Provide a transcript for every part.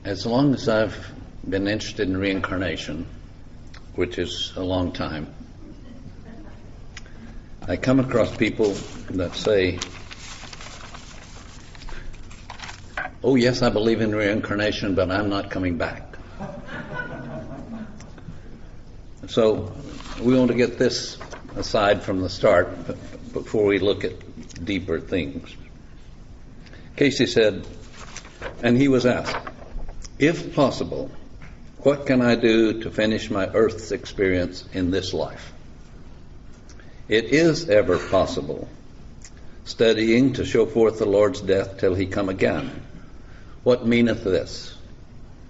As long as I've been interested in reincarnation, which is a long time, I come across people that say, oh yes, I believe in reincarnation, but I'm not coming back. So we want to get this aside from the start before we look at deeper things. Casey said, and he was asked, if possible, what can I do to finish my earth's experience in this life? It is ever possible, studying to show forth the Lord's death till he come again. What meaneth this?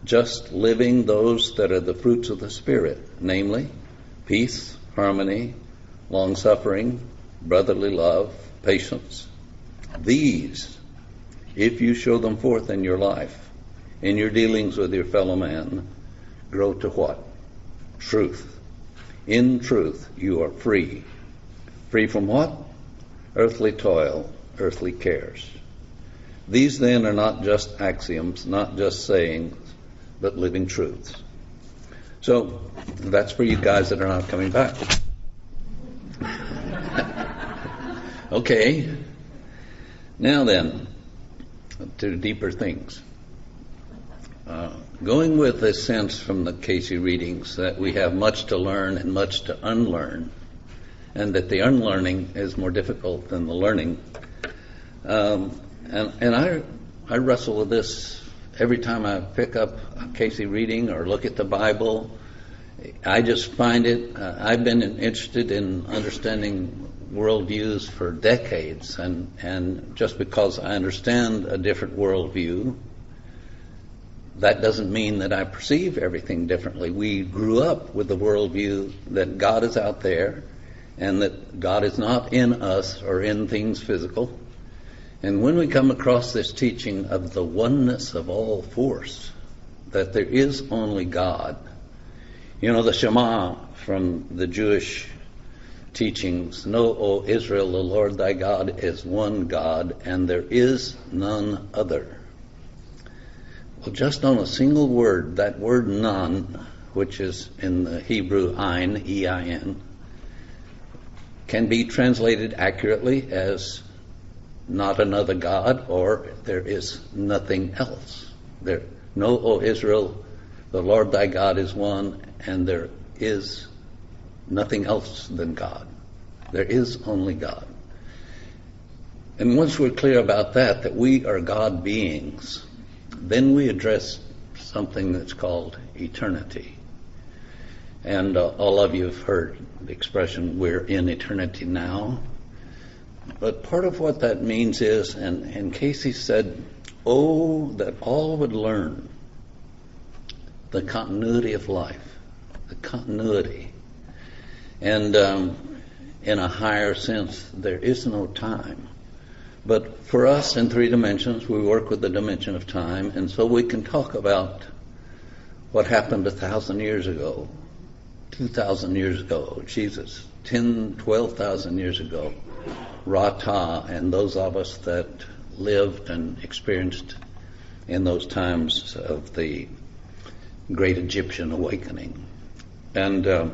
Just living those that are the fruits of the Spirit, namely, peace, harmony, long-suffering, brotherly love, patience. These, if you show them forth in your life, in your dealings with your fellow man, grow to what? Truth. In truth, you are free. Free from what? Earthly toil, earthly cares. These then are not just axioms, not just sayings, but living truths. So that's for you guys that are not coming back. Okay. Now then, to deeper things. Going with this sense from the Casey readings that we have much to learn and much to unlearn, and that the unlearning is more difficult than the learning. And I wrestle with this every time I pick up a Casey reading or look at the Bible. I just find it, I've been interested in understanding worldviews for decades, and just because I understand a different worldview, that doesn't mean that I perceive everything differently. We grew up with the worldview that God is out there and that God is not in us or in things physical. And when we come across this teaching of the oneness of all force, that there is only God, you know, the Shema from the Jewish teachings, know, O Israel, the Lord thy God is one God, and there is none other. Well, just on a single word, that word none, which is in the Hebrew ein, E-I-N, can be translated accurately as not another God, or there is nothing else. Know, O Israel, the Lord thy God is one, and there is nothing else than God. There is only God. And once we're clear about that we are God beings, then we address something that's called eternity. And all of you have heard the expression, we're in eternity now. But part of what that means is, and Casey said, oh, that all would learn the continuity of life, the continuity. And in a higher sense, there is no time. But for us in three dimensions, we work with the dimension of time, and so we can talk about what happened 1,000 years ago, 2,000 years ago, Jesus, 10, 12,000 years ago, Rata, and those of us that lived and experienced in those times of the great Egyptian awakening. And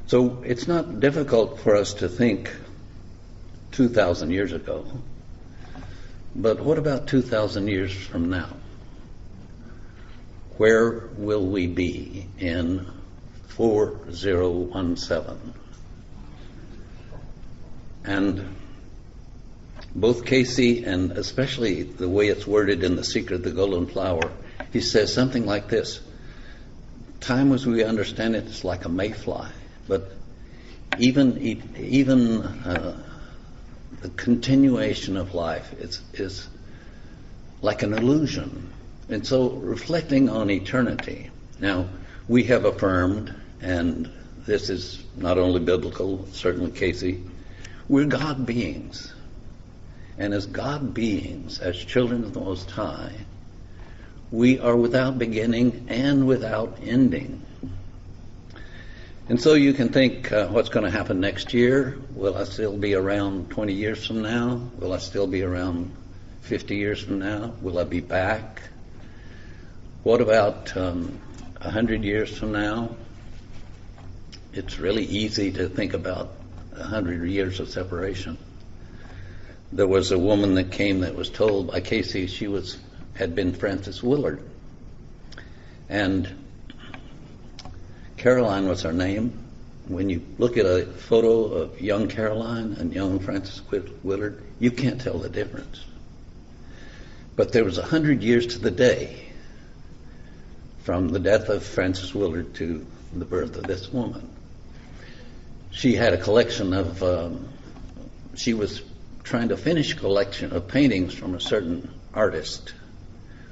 so it's not difficult for us to think 2,000 years ago, but what about 2,000 years from now? Where will we be in 4017? And both Casey and especially the way it's worded in The Secret of the Golden Flower, he says something like this: time as we understand it is like a mayfly, but even the continuation of life is like an illusion. And so reflecting on eternity, now we have affirmed, and this is not only biblical, certainly Casey, we're God beings. And as God beings, as children of the Most High, we are without beginning and without ending. And so you can think, what's going to happen next year? Will I still be around 20 years from now? Will I still be around 50 years from now? Will I be back? What about 100 years from now? It's really easy to think about 100 years of separation. There was a woman that came that was told by Casey she had been Frances Willard. And Caroline was her name. When you look at a photo of young Caroline and young Frances Willard, you can't tell the difference. But there was 100 years to the day from the death of Frances Willard to the birth of this woman. She had a collection of, she was trying to finish a collection of paintings from a certain artist.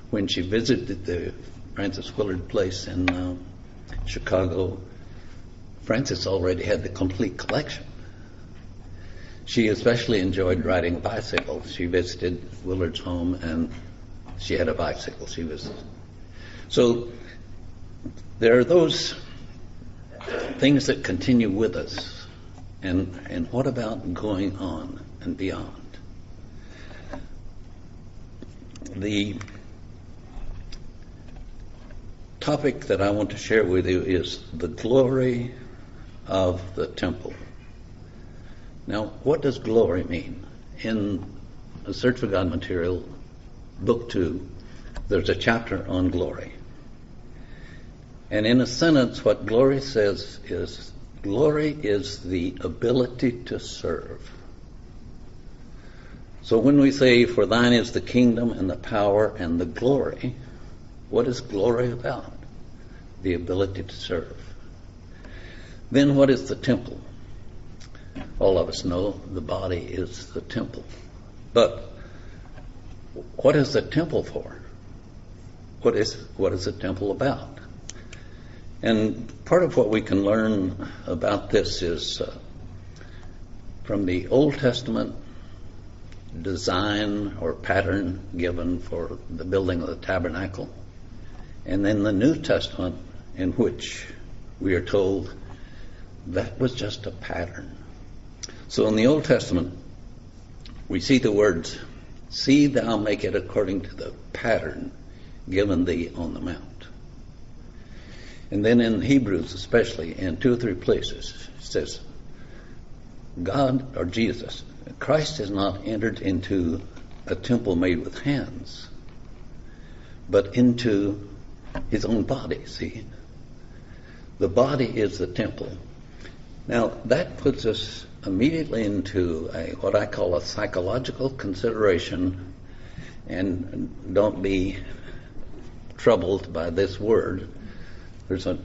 When she visited the Frances Willard place in Chicago, Frances already had the complete collection. She especially enjoyed riding a bicycle. She visited Willard's home and she had a bicycle she visited. So there are those things that continue with us. And what about going on and beyond? The topic that I want to share with you is the glory of the temple. Now, what does glory mean? In A Search for God material, book 2, there's a chapter on glory. And in a sentence, what glory says is, glory is the ability to serve. So when we say, for thine is the kingdom and the power and the glory, what is glory about? The ability to serve. Then what is the temple? All of us know the body is the temple. But what is the temple for? What is the temple about? And part of what we can learn about this is from the Old Testament design or pattern given for the building of the tabernacle, and then the New Testament in which we are told that was just a pattern. So in the Old Testament, we see the words, see thou make it according to the pattern given thee on the mount. And then in Hebrews, especially in 2 or 3 places, it says, God, or Jesus, Christ has not entered into a temple made with hands, but into his own body, see? The body is the temple. Now, that puts us immediately into what I call a psychological consideration, and don't be troubled by this word. There's a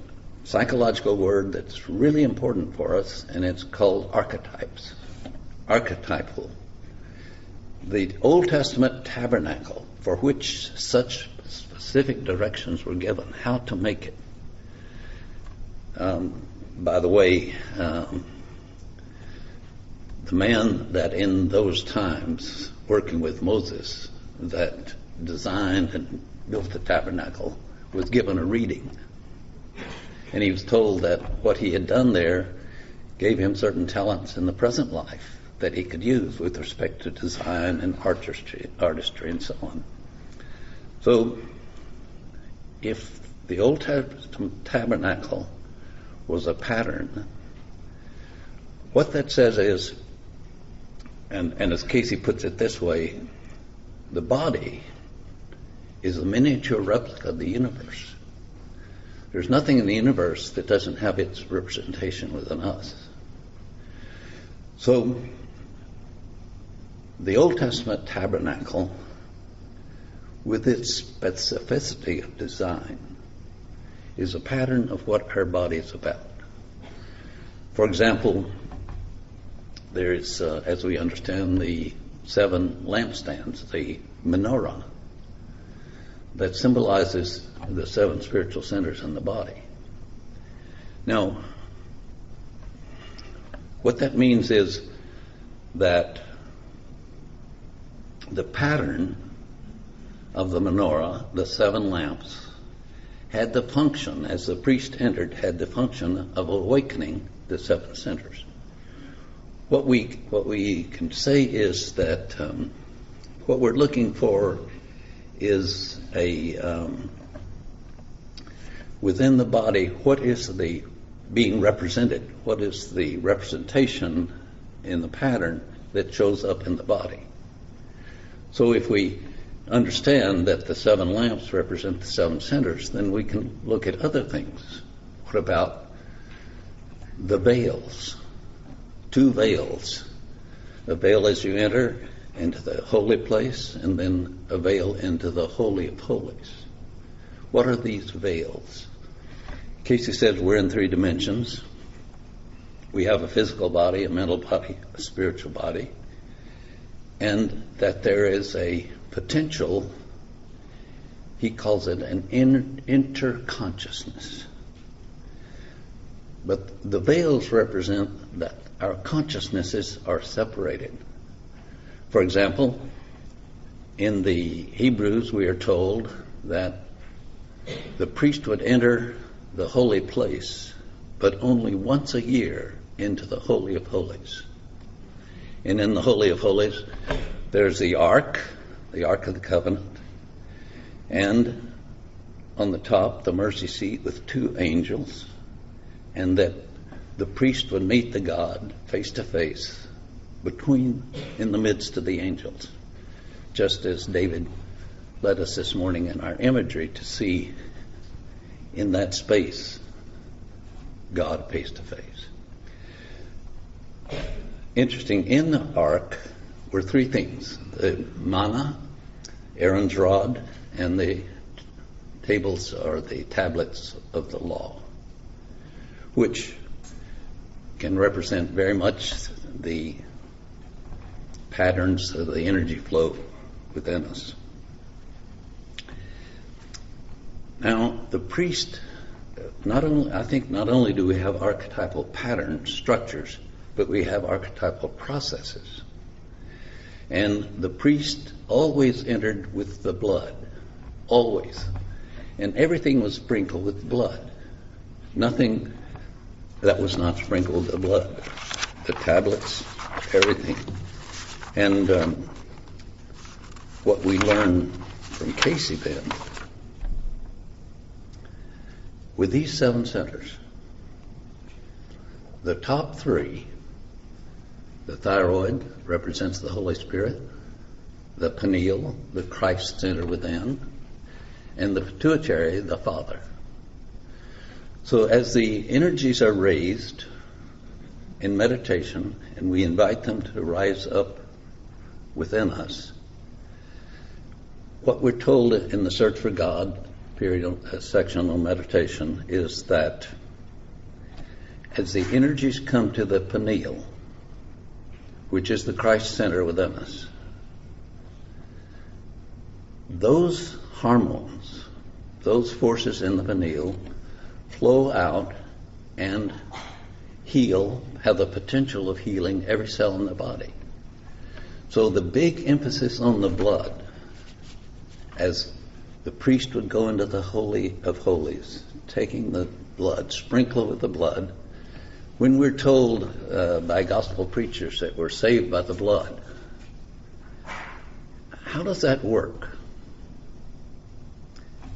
psychological word that's really important for us, and it's called archetypes. Archetypal. The Old Testament tabernacle, for which such specific directions were given, how to make it. By the way, the man that in those times, working with Moses, that designed and built the tabernacle, was given a reading. And he was told that what he had done there gave him certain talents in the present life that he could use with respect to design and artistry and so on. So if the Old Testament tabernacle was a pattern, what that says is, and as Casey puts it this way, the body is a miniature replica of the universe. There's nothing in the universe that doesn't have its representation within us. So the Old Testament tabernacle, with its specificity of design, is a pattern of what our body is about. For example, there is, as we understand, the 7 lampstands, the menorah, that symbolizes the 7 spiritual centers in the body. Now, what that means is that the pattern of the menorah, the 7 lamps, had the function, as the priest entered, had the function of awakening the 7 centers. What we can say is that what we're looking for is a within the body, what is the being represented? What is the representation in the pattern that shows up in the body? So if we understand that the 7 lamps represent the 7 centers, then we can look at other things. What about the veils? 2 veils. A veil as you enter into the holy place, and then a veil into the Holy of Holies. What are these veils? Casey says we're in 3 dimensions. We have a physical body, a mental body, a spiritual body, and that there is a potential, he calls it an interconsciousness. But the veils represent that our consciousnesses are separated. For example, in the Hebrews we are told that the priest would enter the holy place, but only once a year into the Holy of Holies. And in the Holy of Holies, there's the Ark of the Covenant, and on the top, the mercy seat with 2 angels, and that the priest would meet the God face to face in the midst of the angels, just as David led us this morning in our imagery to see in that space God face to face. Interesting, in the ark were 3 things: the manna, Aaron's rod, and the tables or the tablets of the law, which can represent very much the patterns of the energy flow within us. Now, the priest, not only do we have archetypal pattern structures, but we have archetypal processes. And the priest always entered with the blood, always. And everything was sprinkled with blood. Nothing that was not sprinkled with blood. The tablets, everything. And what we learn from Casey then, with these 7 centers, the top 3, the thyroid represents the Holy Spirit, the pineal, the Christ center within, and the pituitary, the Father. So as the energies are raised in meditation, and we invite them to rise up within us, what we're told in the Search for God section on meditation is that as the energies come to the pineal, which is the Christ center within us, those hormones, those forces in the pineal flow out and heal, have the potential of healing every cell in the body. So the big emphasis on the blood, as the priest would go into the Holy of Holies, taking the blood, sprinkle it with the blood. When we're told by gospel preachers that we're saved by the blood, how does that work?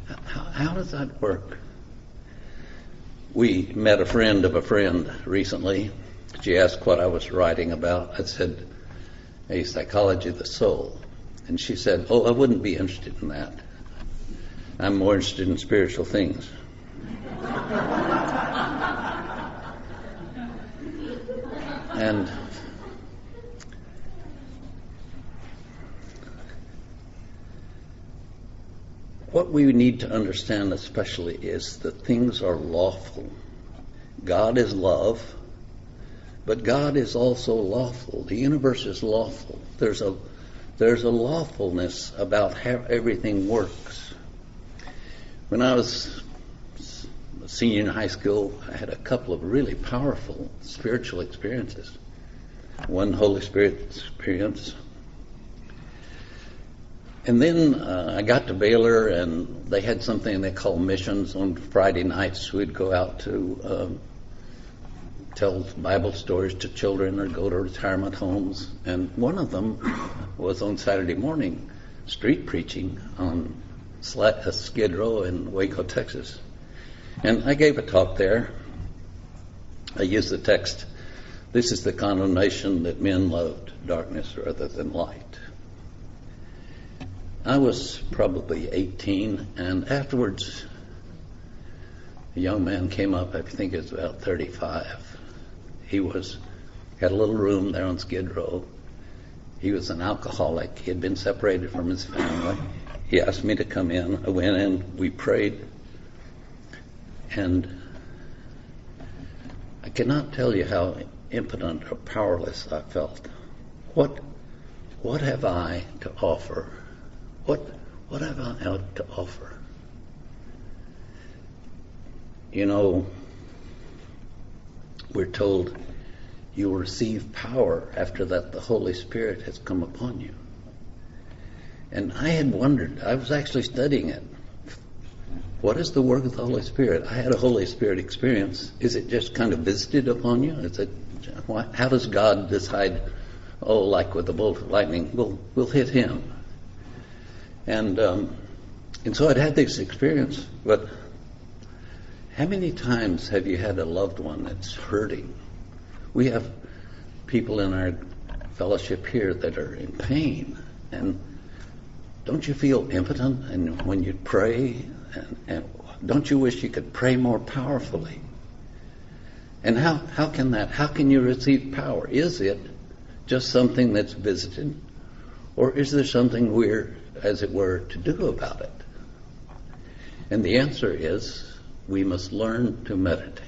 How does that work? We met a friend of a friend recently. She asked what I was writing about. I said, a psychology of the soul. And she said, oh, I wouldn't be interested in that. I'm more interested in spiritual things. And what we need to understand especially is that things are lawful. God is love, but God is also lawful. The universe is lawful. There's a lawfulness about how everything works. When I was a senior in high school, I had a couple of really powerful spiritual experiences. One Holy Spirit experience. And then I got to Baylor, and they had something they call missions on Friday nights. We'd go out to tell Bible stories to children or go to retirement homes. And one of them was on Saturday morning, street preaching on Skid Row in Waco, Texas. And I gave a talk there. I used the text, "This is the condemnation that men loved darkness rather than light." I was probably 18, and afterwards a young man came up, I think he was about 35. He had a little room there on Skid Row. He was an alcoholic. He had been separated from his family. He asked me to come in. I went in, we prayed, and I cannot tell you how impotent or powerless I felt. What have I to offer? What have I to offer? You know, we're told you will receive power after that the Holy Spirit has come upon you. And I had wondered, I was actually studying it. What is the work of the Holy Spirit? I had a Holy Spirit experience. Is it just kind of visited upon you? How does God decide, like with the bolt of lightning, we'll hit him? And so I'd had this experience, but how many times have you had a loved one that's hurting? We have people in our fellowship here that are in pain, and don't you feel impotent? And when you pray, and don't you wish you could pray more powerfully? And how can you receive power? Is it just something that's visited, or is there something we're, as it were, to do about it? And the answer is, we must learn to meditate.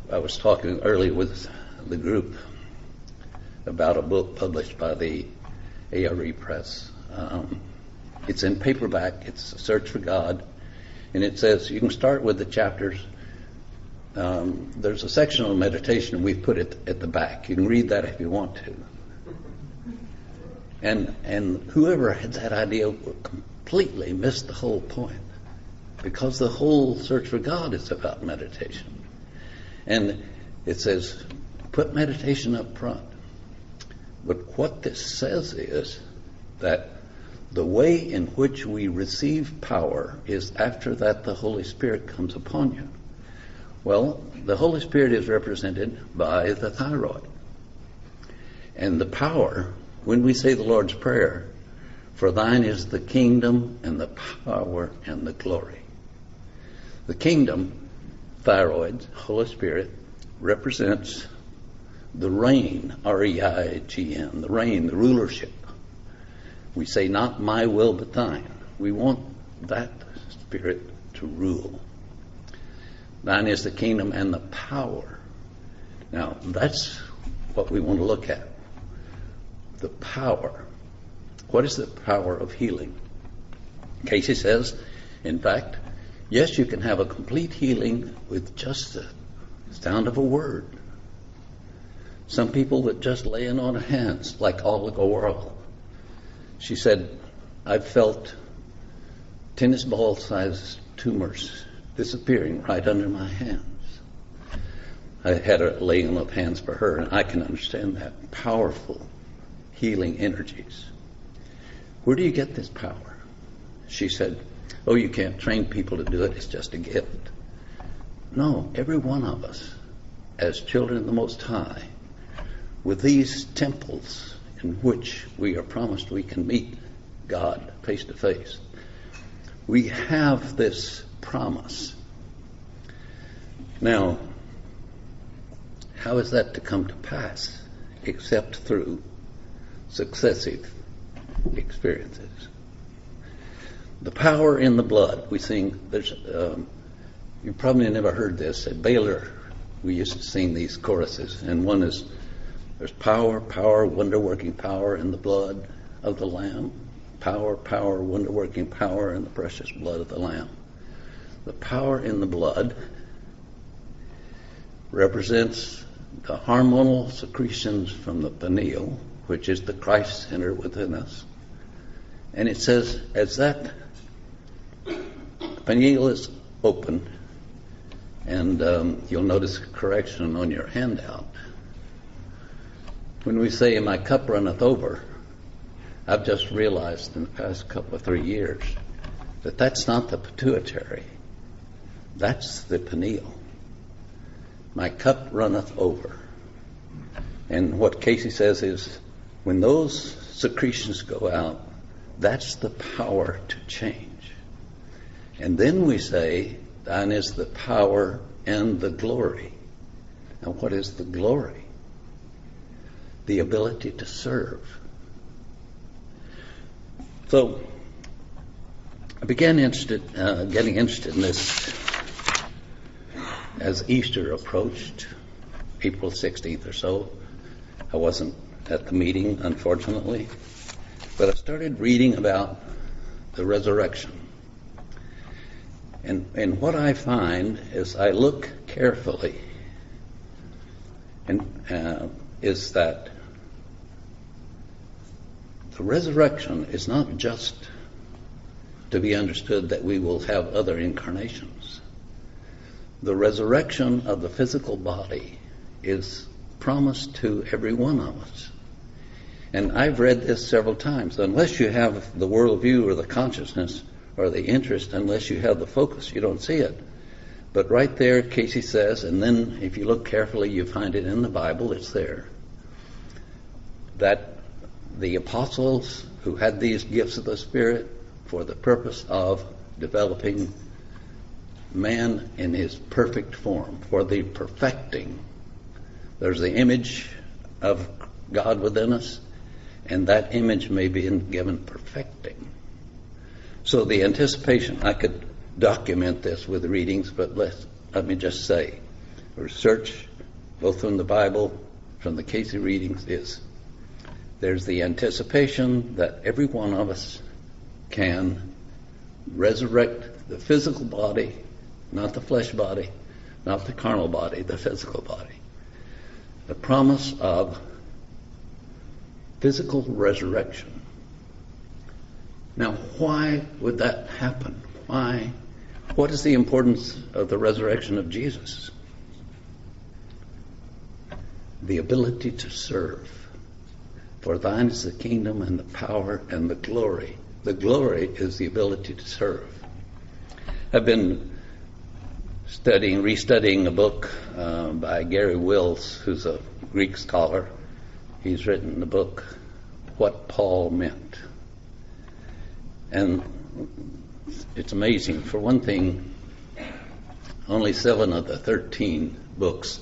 I was talking earlier with the group about a book published by the ARE Press. It's in paperback. It's A Search for God. And it says you can start with the chapters. There's a section on meditation, and we've put it at the back. You can read that if you want to. And whoever had that idea will completely miss the whole point, because the whole search for God is about meditation. And it says, put meditation up front. But what this says is that the way in which we receive power is after that the Holy Spirit comes upon you. Well, the Holy Spirit is represented by the thyroid. And the power, when we say the Lord's Prayer, for thine is the kingdom and the power and the glory. The kingdom, thyroid, Holy Spirit, represents the reign, R-E-I-G-N, the reign, the rulership. We say, not my will, but thine. We want that Spirit to rule. Thine is the kingdom and the power. Now, that's what we want to look at. The power. What is the power of healing? Casey says, in fact, yes, you can have a complete healing with just the sound of a word. Some people with just laying on of hands, like Olga Worrell. She said, I've felt tennis ball-sized tumors disappearing right under my hands. I had a laying of hands for her, and I can understand that. Powerful healing energies. Where do you get this power? She said, you can't train people to do it. It's just a gift. No, every one of us, as children of the Most High, with these temples in which we are promised we can meet God face to face, we have this promise. Now, how is that to come to pass except through successive experiences? The power in the blood. We sing, you probably never heard this. At Baylor, we used to sing these choruses, and one is, there's power, wonder-working power in the blood of the Lamb. Power, wonder-working power in the precious blood of the Lamb. The power in the blood represents the hormonal secretions from the pineal, which is the Christ center within us. And it says, as that pineal is open, and you'll notice a correction on your handout. When we say, my cup runneth over, I've just realized in the past couple of 3 years that that's not the pituitary. That's the pineal. My cup runneth over. And what Casey says is, when those secretions go out, that's the power to change. And then we say, thine is the power and the glory. Now, what is the glory? The ability to serve. So, I began getting interested in this as Easter approached, April 16th or so. I wasn't at the meeting, unfortunately, but I started reading about the resurrection. And what I find as I look carefully is that the resurrection is not just to be understood that we will have other incarnations. The resurrection of the physical body is promised to every one of us. And I've read this several times. Unless you have the worldview or the consciousness or the interest, unless you have the focus, you don't see it. But right there, Casey says, and then if you look carefully, you find it in the Bible, it's there, that the apostles who had these gifts of the Spirit for the purpose of developing man in his perfect form, for the perfecting. There's the image of God within us, and that image may be given perfecting. So the anticipation, I could document this with readings, but let me just say, research, both from the Bible, from the Casey readings, is there's the anticipation that every one of us can resurrect the physical body, not the flesh body, not the carnal body, the physical body. The promise of physical resurrection. Now, why would that happen? Why? What is the importance of the resurrection of Jesus? The ability to serve. For thine is the kingdom and the power and the glory. The glory is the ability to serve. I've been restudying a book by Gary Wills, who's a Greek scholar. He's written the book, What Paul Meant. And it's amazing. For one thing, only 7 of the 13 books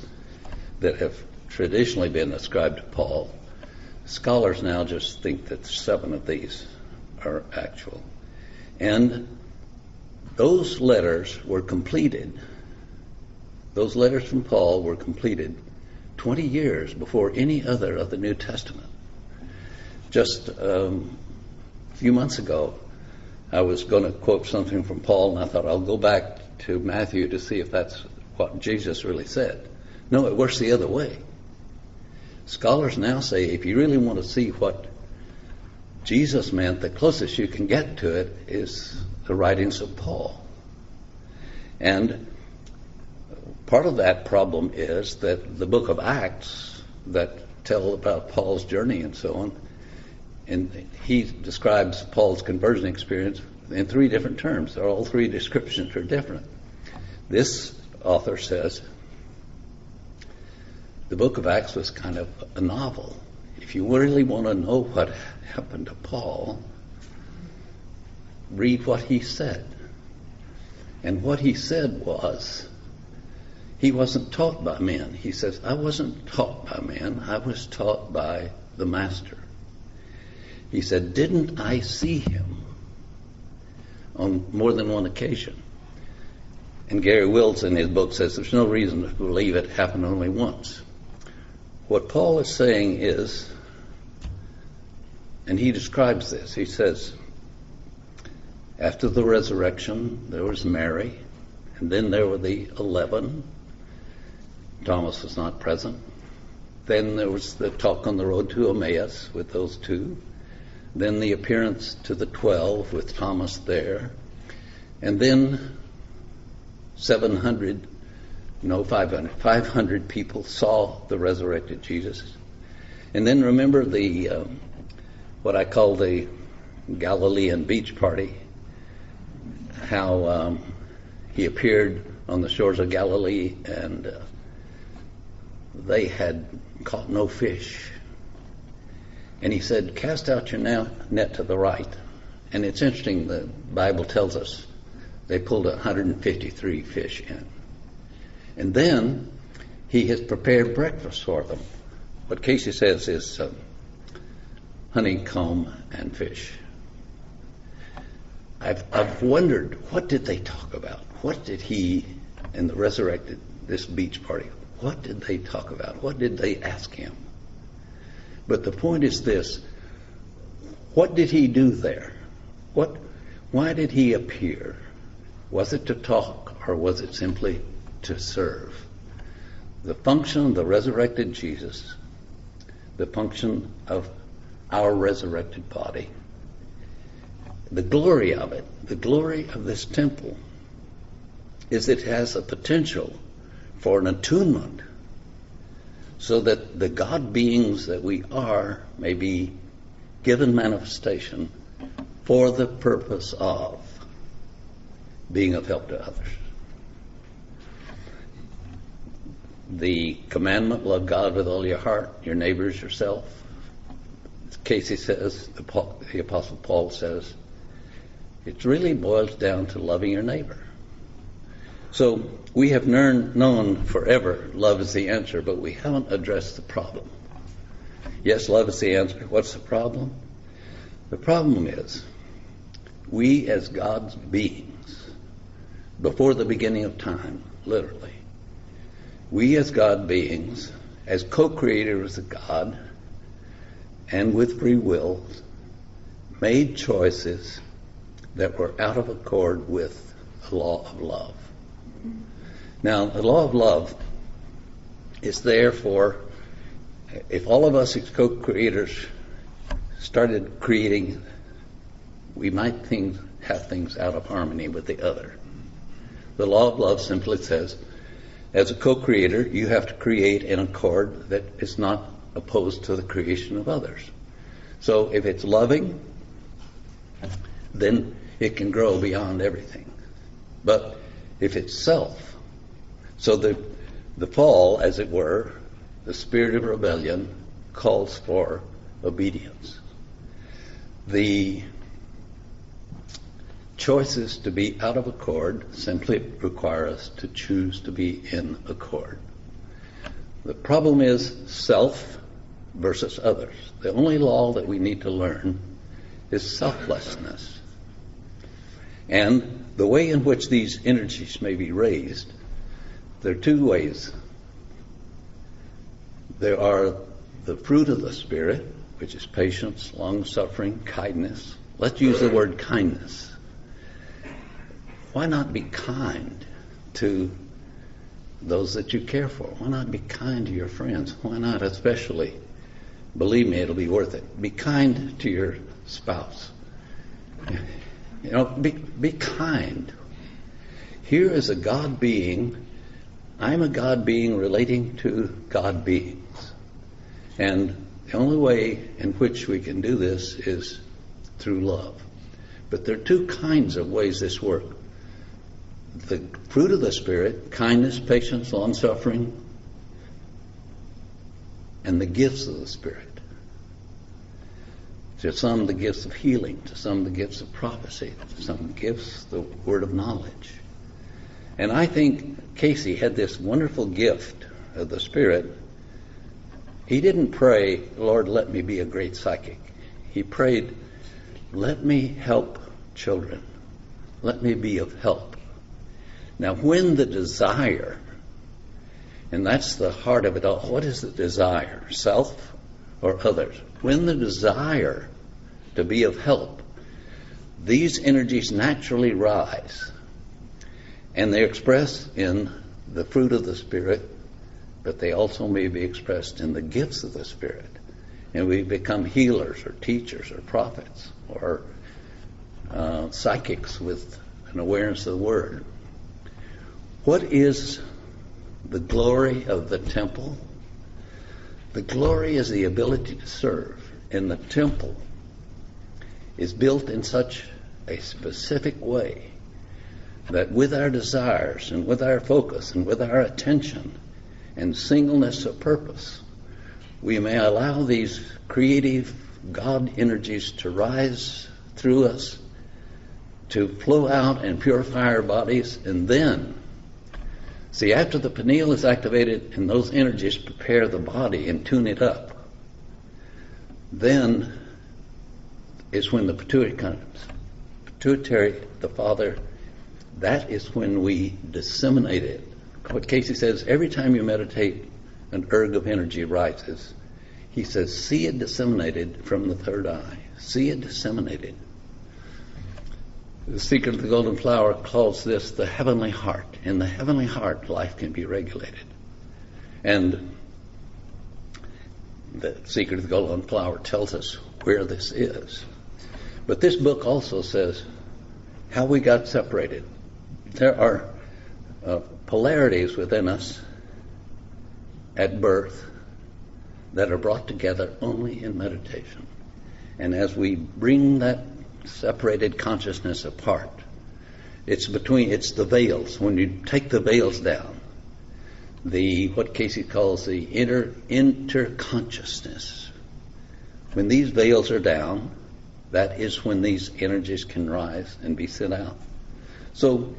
that have traditionally been ascribed to Paul, scholars now just think that 7 of these are actual. And those letters were completed, those letters from Paul were completed 20 years before any other of the New Testament. Just a few months ago, I was going to quote something from Paul, and I thought I'll go back to Matthew to see if that's what Jesus really said. No, it works the other way. Scholars now say if you really want to see what Jesus meant, the closest you can get to it is the writings of Paul. And part of that problem is that the book of Acts that tell about Paul's journey and so on, and he describes Paul's conversion experience in 3 different terms. All 3 descriptions are different. This author says the book of Acts was kind of a novel. If you really want to know what happened to Paul, read what he said. And what he said was, he wasn't taught by men. He says, I wasn't taught by men. I was taught by the Master. He said, didn't I see him on more than one occasion? And Gary Wills in his book says there's no reason to believe it happened only once. What Paul is saying is, and he describes this, he says, after the resurrection, there was Mary, and then there were the 11. Thomas was not present. Then there was the talk on the road to Emmaus with those 2. Then the appearance to the 12 with Thomas there. And then 500 people saw the resurrected Jesus. And then remember the what I call the Galilean beach party, how he appeared on the shores of Galilee and they had caught no fish. And he said, cast out your net to the right. And it's interesting, the Bible tells us they pulled 153 fish in. And then he has prepared breakfast for them. What Casey says is honeycomb and fish. I've wondered, what did they talk about? What did he and the resurrected, this beach party, what did they talk about? What did they ask him? But the point is this: what did he do there? Why did he appear? Was it to talk, or was it simply to serve? The function of the resurrected Jesus, the function of our resurrected body, the glory of it, the glory of this temple, is it has a potential for an attunement so that the God beings that we are may be given manifestation for the purpose of being of help to others. The commandment, love God with all your heart, your neighbor as yourself. Casey says, the Apostle Paul says, it really boils down to loving your neighbor. So we have known forever love is the answer, but we haven't addressed the problem. Yes, love is the answer. What's the problem? The problem is we as God's beings, before the beginning of time, literally, we as God beings, as co-creators of God, and with free will, made choices that were out of accord with the law of love. Now, the law of love is there for, if all of us as co-creators started creating, we might have things out of harmony with the other. The law of love simply says, as a co-creator, you have to create in accord that is not opposed to the creation of others. So if it's loving, then it can grow beyond everything. But if it's self, so the fall, as it were, the spirit of rebellion calls for obedience. The choices to be out of accord simply require us to choose to be in accord. The problem is self versus others. The only law that we need to learn is selflessness. And the way in which these energies may be raised, there are two ways. There are the fruit of the Spirit, which is patience, long-suffering, kindness. Let's use the word kindness. Why not be kind to those that you care for? Why not be kind to your friends? Why not especially, believe me, it'll be worth it, be kind to your spouse. You know, be kind. Here is a God being. I'm a God being relating to God beings. And the only way in which we can do this is through love. But there are two kinds of ways this works. The fruit of the Spirit, kindness, patience, long-suffering, and the gifts of the Spirit. To some, the gifts of healing. To some, the gifts of prophecy. To some, gifts, the word of knowledge. And I think Casey had this wonderful gift of the Spirit. He didn't pray, Lord, let me be a great psychic. He prayed, let me help children. Let me be of help. Now, when the desire, and that's the heart of it all, what is the desire? Self or others? When the desire to be of help, these energies naturally rise. And they're expressed in the fruit of the Spirit, but they also may be expressed in the gifts of the Spirit. And we become healers or teachers or prophets or psychics with an awareness of the Word. What is the glory of the temple? The glory is the ability to serve. In the temple, is built in such a specific way that with our desires and with our focus and with our attention and singleness of purpose, we may allow these creative God energies to rise through us, to flow out and purify our bodies, and then, see, after the pineal is activated and those energies prepare the body and tune it up, then is when the pituitary comes. Pituitary, the father, that is when we disseminate it. What Casey says, every time you meditate, an erg of energy rises. He says, see it disseminated from the third eye. See it disseminated. The Secret of the Golden Flower calls this the heavenly heart. In the heavenly heart, life can be regulated. And the Secret of the Golden Flower tells us where this is. But this book also says how we got separated. There are polarities within us at birth that are brought together only in meditation. And as we bring that separated consciousness apart, it's the veils. When you take the veils down, what Casey calls the interconsciousness. When these veils are down, that is when these energies can rise and be sent out. So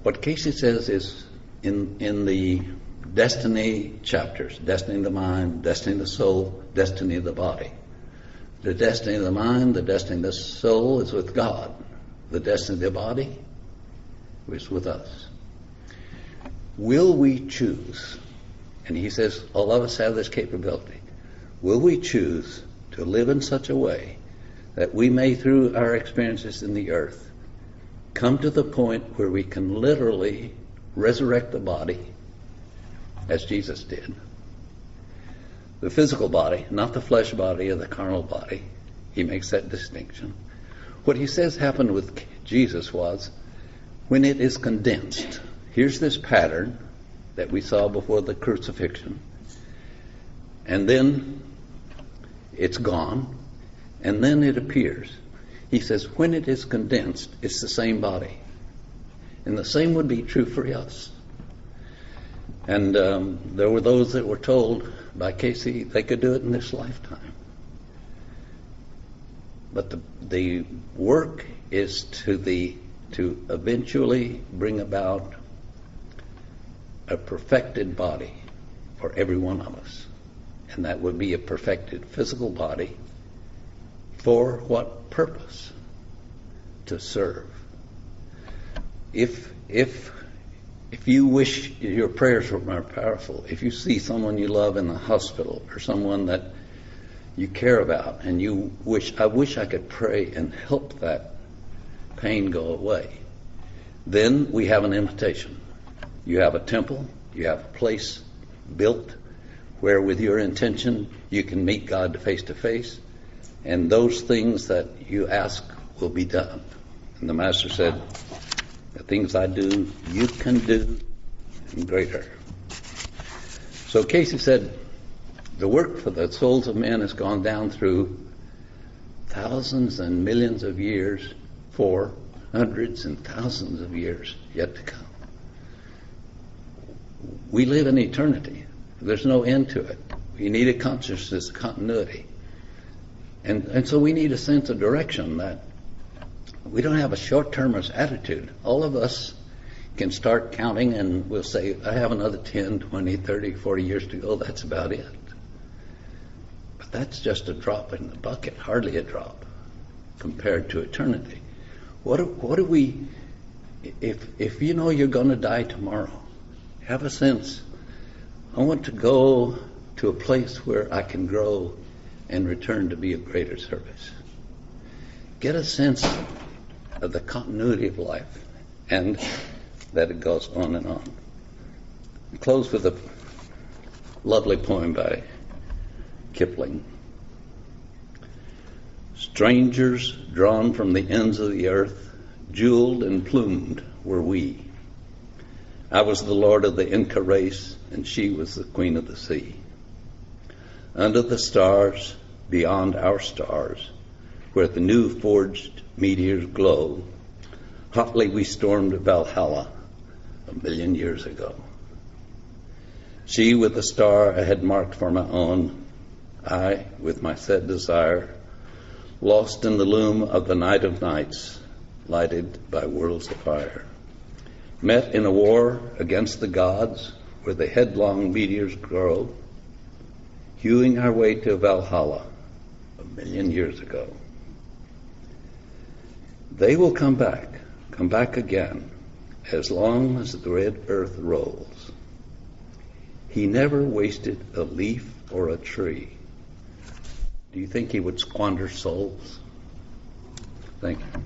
what Casey says is in the destiny chapters, destiny of the mind, destiny of the soul, destiny of the body. The destiny of the mind, the destiny of the soul is with God. The destiny of the body is with us. Will we choose, and he says all of us have this capability, will we choose to live in such a way that we may, through our experiences in the earth, come to the point where we can literally resurrect the body as Jesus did. The physical body, not the flesh body or the carnal body. He makes that distinction. What he says happened with Jesus was, when it is condensed, here's this pattern that we saw before the crucifixion, and then it's gone, and then it appears. He says, when it is condensed, it's the same body. And the same would be true for us. And there were those that were told by Casey they could do it in this lifetime. But the work is to eventually bring about a perfected body for every one of us. And that would be a perfected physical body. For what purpose? To serve. If you wish, your prayers are more powerful. If you see someone you love in the hospital or someone that you care about and you wish, I wish I could pray and help that pain go away, then we have an invitation. You have a temple, you have a place built where with your intention you can meet God face to face, and those things that you ask will be done. And the Master said, the things I do, you can do, and greater. So Casey said, the work for the souls of men has gone down through thousands and millions of years, for hundreds and thousands of years yet to come. We live in eternity. There's no end to it. We need a consciousness, continuity. And so we need a sense of direction, that we don't have a short-termist attitude. All of us can start counting and we'll say, I have another 10, 20, 30, 40 years to go. That's about it. But that's just a drop in the bucket, hardly a drop compared to eternity. What do we, if you know you're going to die tomorrow, have a sense, I want to go to a place where I can grow and return to be of greater service. Get a sense of the continuity of life and that it goes on and on. I'll close with a lovely poem by Kipling. Strangers drawn from the ends of the earth, jeweled and plumed were we. I was the lord of the Inca race, and she was the queen of the sea. Under the stars, beyond our stars, where the new forged meteors glow, hotly we stormed Valhalla 1,000,000 years ago. She with a star I had marked for my own, I with my set desire, lost in the loom of the night of nights, lighted by worlds of fire. Met in a war against the gods, where the headlong meteors grow, hewing our way to Valhalla 1,000,000 years ago. They will come back again, as long as the red earth rolls. He never wasted a leaf or a tree. Do you think he would squander souls? Thank you.